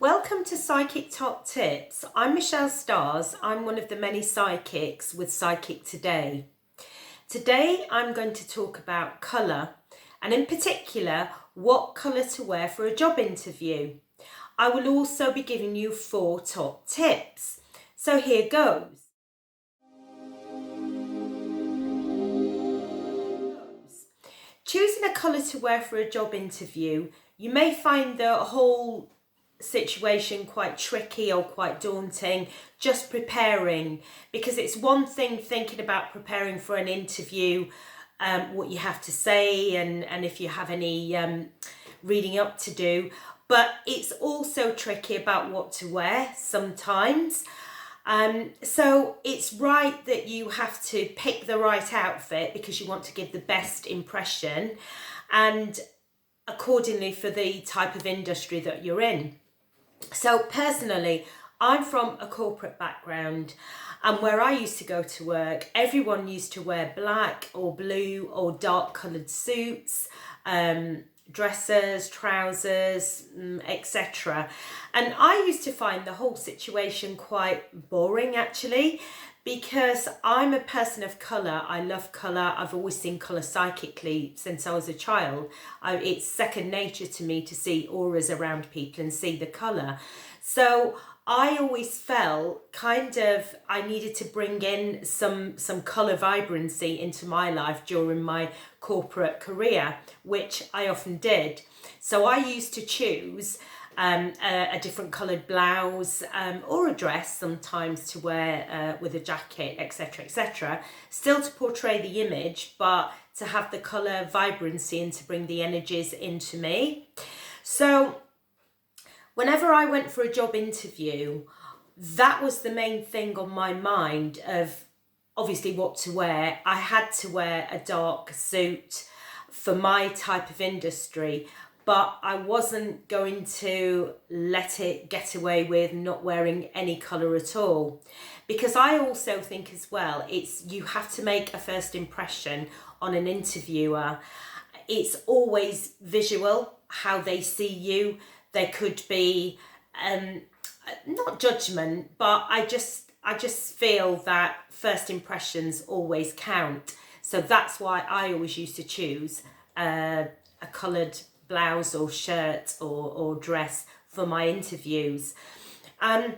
Welcome to Psychic Top Tips. I'm Michelle Stars. I'm one of the many psychics with Psychic Today. Today I'm going to talk about colour, and in particular what colour to wear for a job interview. I will also be giving you 4 top tips. So here goes. Choosing a colour to wear for a job interview, you may find the whole situation quite tricky or quite daunting just preparing, because it's one thing thinking about preparing for an interview, what you have to say and if you have any reading up to do, but it's also tricky about what to wear sometimes. So it's right that you have to pick the right outfit because you want to give the best impression, and accordingly for the type of industry that you're in. So personally, I'm from a corporate background, and where I used to go to work, everyone used to wear black or blue or dark coloured suits, dresses, trousers, etc. And I used to find the whole situation quite boring actually, because I'm a person of colour. I love colour. I've always seen colour psychically since I was a child. It's second nature to me to see auras around people and see the colour. So I always felt I needed to bring in some colour vibrancy into my life during my corporate career, which I often did. So I used to choose a different coloured blouse or a dress sometimes to wear with a jacket, etc, etc, still to portray the image but to have the colour vibrancy and to bring the energies into me. So whenever I went for a job interview, that was the main thing on my mind, of obviously what to wear. I had to wear a dark suit for my type of industry, but I wasn't going to let it get away with not wearing any colour at all, because I also think as well, you have to make a first impression on an interviewer. It's always visual, how they see you. There could be not judgment, but I just feel that first impressions always count. So that's why I always used to choose a coloured blouse or shirt or dress for my interviews. I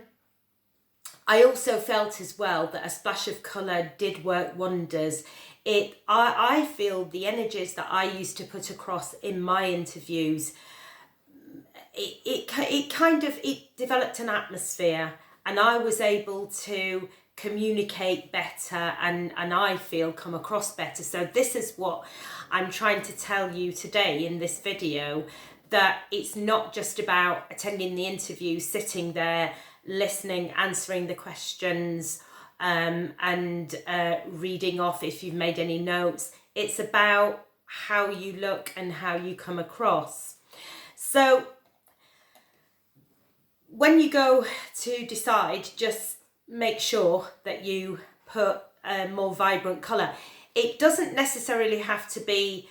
also felt as well that a splash of colour did work wonders. I feel the energies that I used to put across in my interviews, it developed an atmosphere, and I was able to communicate better and I feel come across better. So this is what I'm trying to tell you today in this video, that it's not just about attending the interview, sitting there, listening, answering the questions, and reading off if you've made any notes. It's about how you look and how you come across. So when you go to decide, just make sure that you put a more vibrant colour. It doesn't necessarily have to be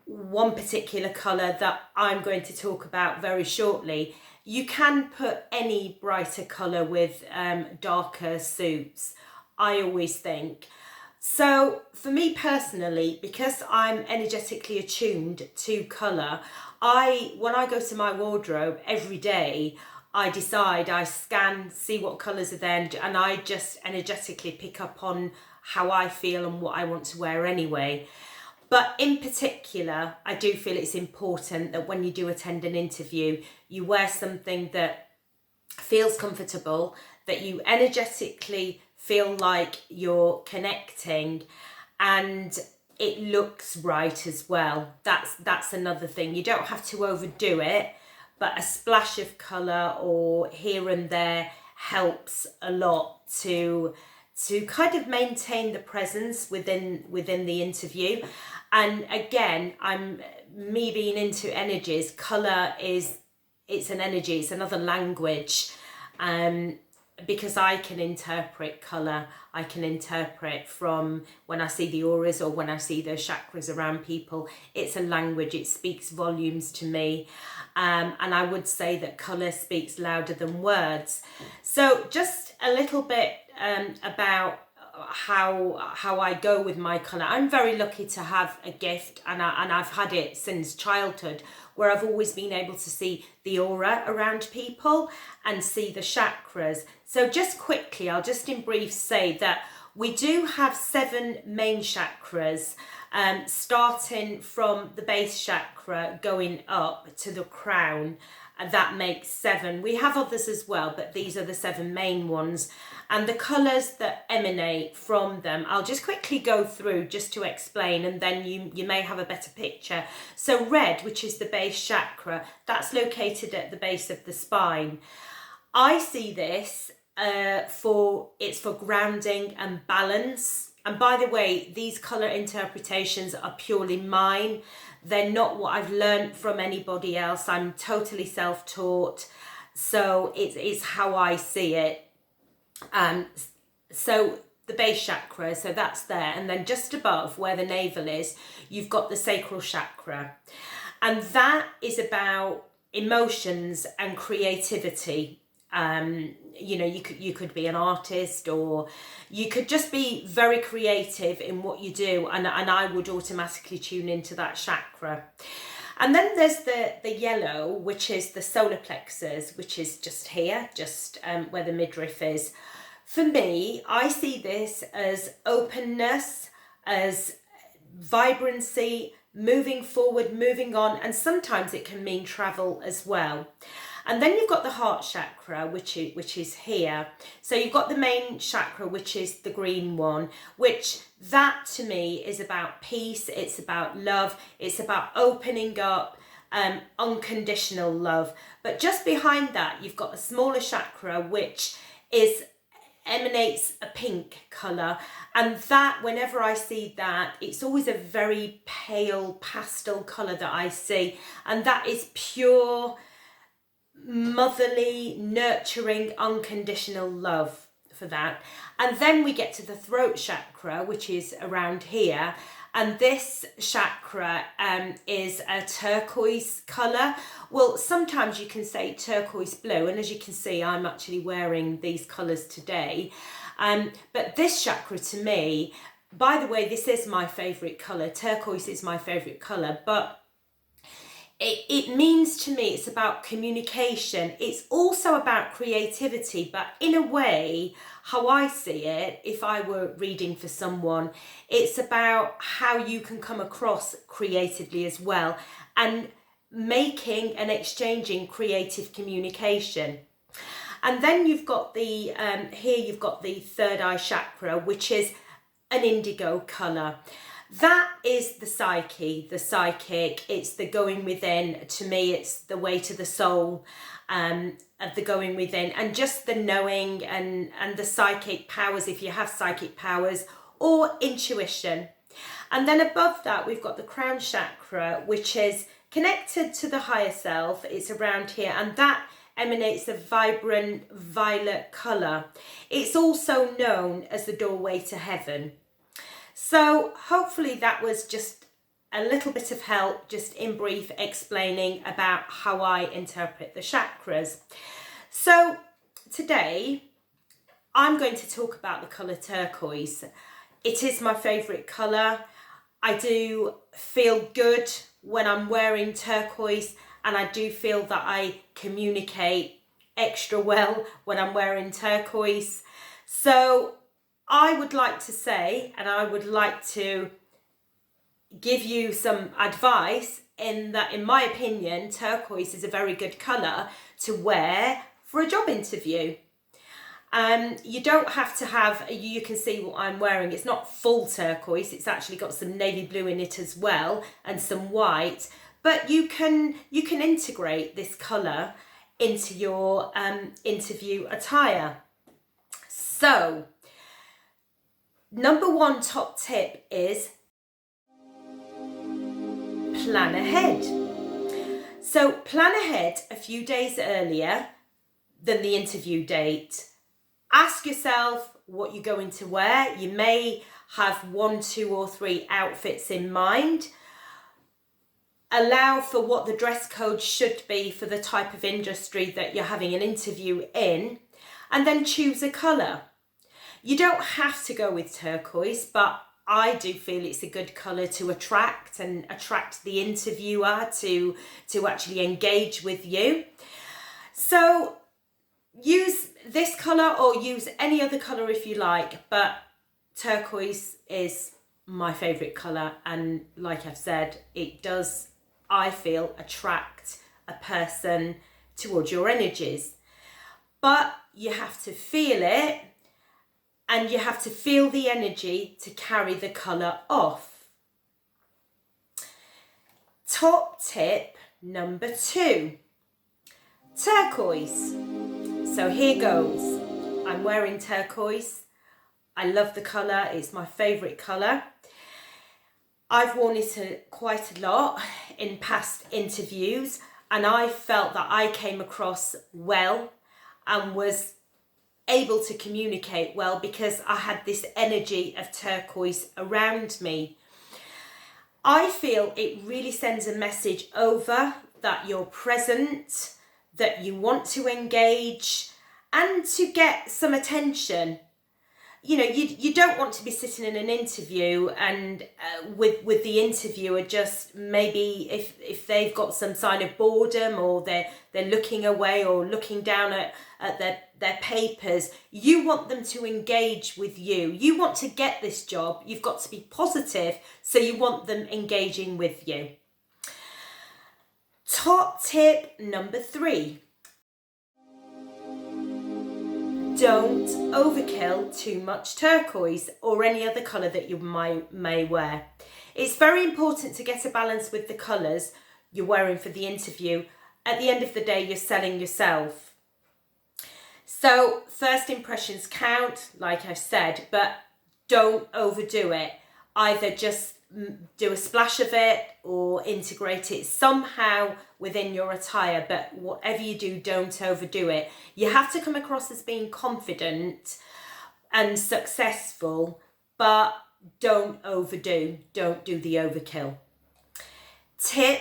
one particular colour that I'm going to talk about very shortly. You can put any brighter colour with darker suits, I always think. So for me personally, because I'm energetically attuned to colour, when I go to my wardrobe every day, I decide, I scan, see what colours are there, and I just energetically pick up on how I feel and what I want to wear anyway. But in particular, I do feel it's important that when you do attend an interview, you wear something that feels comfortable, that you energetically feel like you're connecting, and it looks right as well. That's another thing. You don't have to overdo it, but a splash of colour or here and there helps a lot to kind of maintain the presence within the interview. And again, me being into energies, colour it's an energy, it's another language because I can interpret colour. I can interpret from when I see the auras or when I see the chakras around people. It's a language, it speaks volumes to me. And I would say that colour speaks louder than words. So just a little bit about how I go with my colour. I'm very lucky to have a gift, and I've had it since childhood, where I've always been able to see the aura around people and see the chakras. So just quickly, I'll just in brief say that we do have 7 main chakras, starting from the base chakra going up to the crown. And that makes 7. We have others as well, but these are the 7 main ones. And the colours that emanate from them, I'll just quickly go through just to explain, and then you may have a better picture. So red, which is the base chakra, that's located at the base of the spine. I see this for grounding and balance. And by the way, these colour interpretations are purely mine. They're not what I've learned from anybody else. I'm totally self-taught. So it's how I see it. So the base chakra, so that's there. And then just above where the navel is, you've got the sacral chakra. And that is about emotions and creativity. You know, you could be an artist, or you could just be very creative in what you do, and I would automatically tune into that chakra. And then there's the yellow, which is the solar plexus, which is just here, just where the midriff is. For me, I see this as openness, as vibrancy, moving forward, moving on, and sometimes it can mean travel as well. And then you've got the heart chakra, which is here. So you've got the main chakra, which is the green one, which that to me is about peace. It's about love. It's about opening up, unconditional love. But just behind that, you've got a smaller chakra, which emanates a pink colour. And that, whenever I see that, it's always a very pale pastel colour that I see. And that is pure motherly, nurturing, unconditional love for that. And then we get to the throat chakra, which is around here. And this chakra is a turquoise colour. Well, sometimes you can say turquoise blue, and as you can see, I'm actually wearing these colours today. But this chakra to me, by the way, this is my favourite colour. Turquoise is my favourite colour, but it means to me it's about communication. It's also about creativity, but in a way, how I see it, if I were reading for someone, it's about how you can come across creatively as well, and making and exchanging creative communication. And then you've got the, here you've got the third eye chakra, which is an indigo colour. That is the psyche, the psychic. It's the going within. To me, it's the way to the soul, of the going within, and just the knowing and the psychic powers, if you have psychic powers, or intuition. And then above that, we've got the crown chakra, which is connected to the higher self. It's around here, and that emanates a vibrant violet colour. It's also known as the doorway to heaven. So hopefully that was just a little bit of help, just in brief, explaining about how I interpret the chakras. So today I'm going to talk about the colour turquoise. It is my favourite colour. I do feel good when I'm wearing turquoise, and I do feel that I communicate extra well when I'm wearing turquoise. So I would like to say, and I would like to give you some advice, in that, in my opinion, turquoise is a very good colour to wear for a job interview. You don't have to have, you can see what I'm wearing, it's not full turquoise, it's actually got some navy blue in it as well, and some white, but you can integrate this colour into your interview attire. So, number one top tip is plan ahead. So plan ahead a few days earlier than the interview date. Ask yourself what you're going to wear. You may have 1, 2 or 3 outfits in mind. Allow for what the dress code should be for the type of industry that you're having an interview in, and then choose a colour. You don't have to go with turquoise, but I do feel it's a good colour to attract the interviewer to actually engage with you. So use this colour or use any other colour if you like, but turquoise is my favourite colour, and like I've said, it does, I feel, attract a person towards your energies. But you have to feel it, and you have to feel the energy to carry the colour off. Top tip number 2, turquoise. So here goes. I'm wearing turquoise. I love the colour, it's my favourite colour. I've worn it quite a lot in past interviews, and I felt that I came across well and was able to communicate well because I had this energy of turquoise around me. I feel it really sends a message over that you're present, that you want to engage and to get some attention. You know, you don't want to be sitting in an interview and with the interviewer just maybe if they've got some sign of boredom or they're looking away or looking down at their papers. You want them to engage with you. You want to get this job. You've got to be positive, so you want them engaging with you. Top tip number 3. Don't overkill too much turquoise or any other colour that you may wear. It's very important to get a balance with the colours you're wearing for the interview. At the end of the day, you're selling yourself. So first impressions count, like I've said, but don't overdo it. Either just do a splash of it or integrate it somehow within your attire, but whatever you do, don't overdo it. You have to come across as being confident and successful, but don't overdo. Don't do the overkill. Tip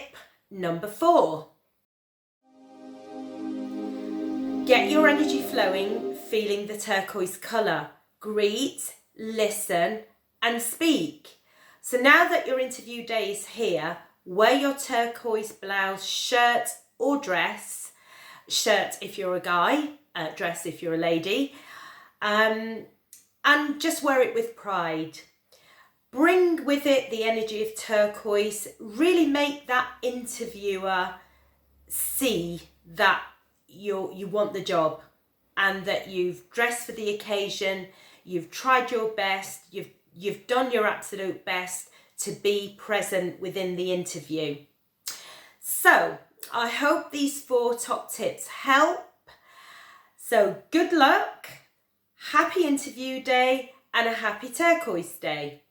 number 4. Get your energy flowing, feeling the turquoise colour. Greet, listen and speak. So now that your interview day is here, wear your turquoise blouse, shirt or dress. Shirt if you're a guy, dress if you're a lady. And just wear it with pride. Bring with it the energy of turquoise. Really make that interviewer see that you want the job and that you've dressed for the occasion, you've tried your best, you've done your absolute best to be present within the interview. So I hope these 4 top tips help. So good luck, happy interview day and a happy turquoise day.